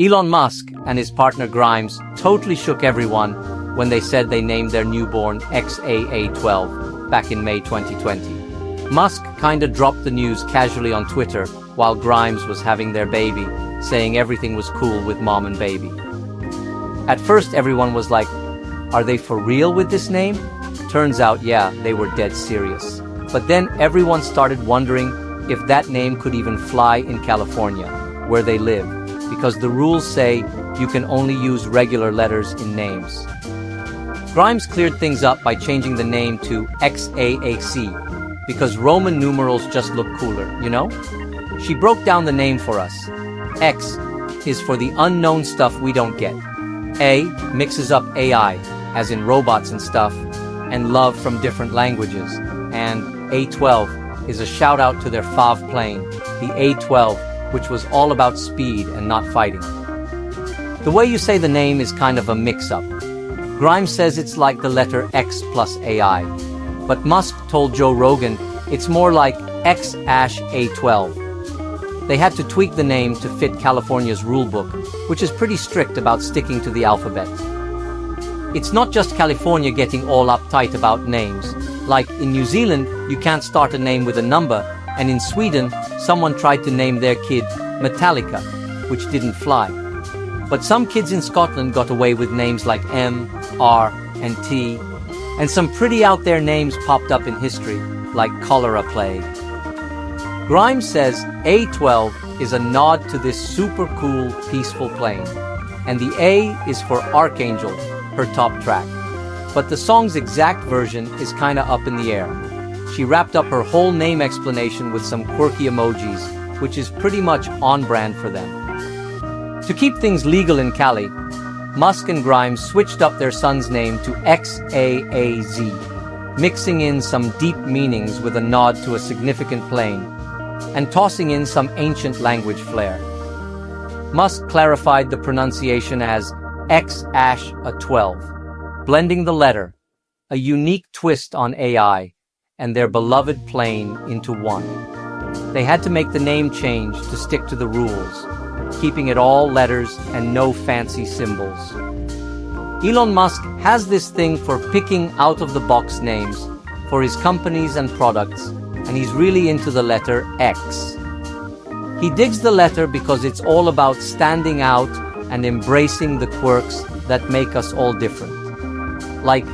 Elon Musk and his partner Grimes totally shook everyone when they said they named their newborn Æ A-12 back in May 2020. Musk kinda dropped the news casually on Twitter while Grimes was having their baby, saying everything was cool with mom and baby. At first everyone was like, are they for real with this name? Turns out, yeah, they were dead serious. But then everyone started wondering if that name could even fly in California, where they live, because the rules say you can only use regular letters in names. Grimes cleared things up by changing the name to Æ A-Xii, because Roman numerals just look cooler, you know? She broke down the name for us. X is for the unknown stuff we don't get. A mixes up AI, as in robots and stuff, and love from different languages. And A-12 is a shout out to their FAV plane, the A-12, which was all about speed and not fighting. The way you say the name is kind of a mix-up. Grimes says it's like the letter X plus AI, but Musk told Joe Rogan it's more like X A-12. They had to tweak the name to fit California's rulebook, which is pretty strict about sticking to the alphabet. It's not just California getting all uptight about names. Like in New Zealand, you can't start a name with a number, and in Sweden, someone tried to name their kid Metallica, which didn't fly. But some kids in Scotland got away with names like M, R, and T, and some pretty out there names popped up in history, like cholera plague. Grimes says A-12 is a nod to this super cool, peaceful plane, and the A is for Archangel, her top track. But the song's exact version is kinda up in the air. She wrapped up her whole name explanation with some quirky emojis, which is pretty much on brand for them. To keep things legal in Cali, Musk and Grimes switched up their son's name to Æ A-Xii, mixing in some deep meanings with a nod to a significant plane, and tossing in some ancient language flair. Musk clarified the pronunciation as Æ A-12, blending the letter, a unique twist on AI, and their beloved plane into one. They had to make the name change to stick to the rules, keeping it all letters and no fancy symbols. Elon Musk has this thing for picking out-of-the-box names for his companies and products, and he's really into the letter X. He digs the letter because it's all about standing out and embracing the quirks that make us all different. Like,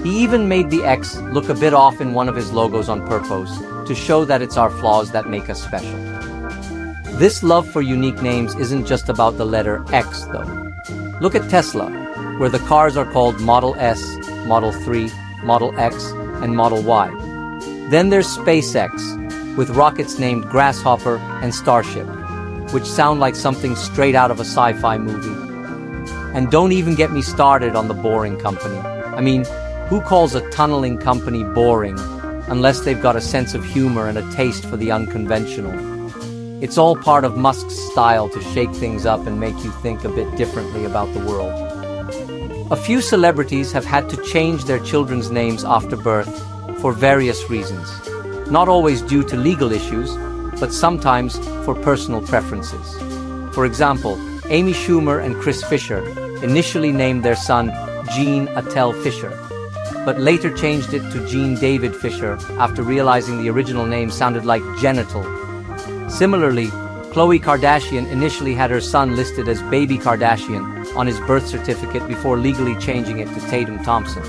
he even made the X look a bit off in one of his logos on purpose to show that it's our flaws that make us special. This love for unique names isn't just about the letter X, though. Look at Tesla, where the cars are called Model S, Model 3, Model X, and Model Y. Then there's SpaceX, with rockets named Grasshopper and Starship, which sound like something straight out of a sci-fi movie. And don't even get me started on the Boring Company. I mean, who calls a tunneling company boring unless they've got a sense of humor and a taste for the unconventional? It's all part of Musk's style to shake things up and make you think a bit differently about the world. A few celebrities have had to change their children's names after birth for various reasons. Not always due to legal issues, but sometimes for personal preferences. For example, Amy Schumer and Chris Fisher initially named their son Gene Attell Fisher, but later changed it to Gene David Fisher after realizing the original name sounded like genital. Similarly, Khloe Kardashian initially had her son listed as Baby Kardashian on his birth certificate before legally changing it to Tatum Thompson.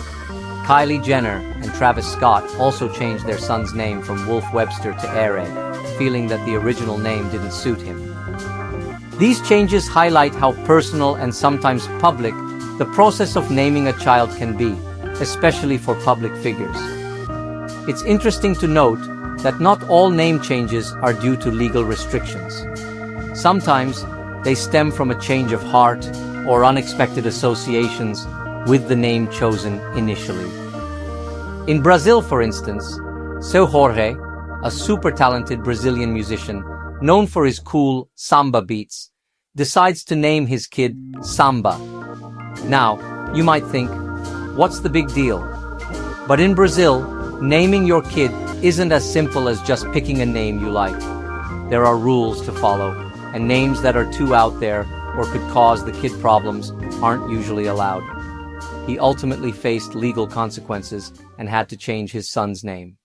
Kylie Jenner and Travis Scott also changed their son's name from Wolf Webster to Æ A, feeling that the original name didn't suit him. These changes highlight how personal and sometimes public the process of naming a child can be, especially for public figures. It's interesting to note that not all name changes are due to legal restrictions. Sometimes they stem from a change of heart or unexpected associations with the name chosen initially. In Brazil, for instance, Seu Jorge, a super talented Brazilian musician known for his cool samba beats, decides to name his kid Samba. Now, you might think, what's the big deal? But in Brazil, naming your kid isn't as simple as just picking a name you like. There are rules to follow, and names that are too out there or could cause the kid problems aren't usually allowed. He ultimately faced legal consequences and had to change his son's name.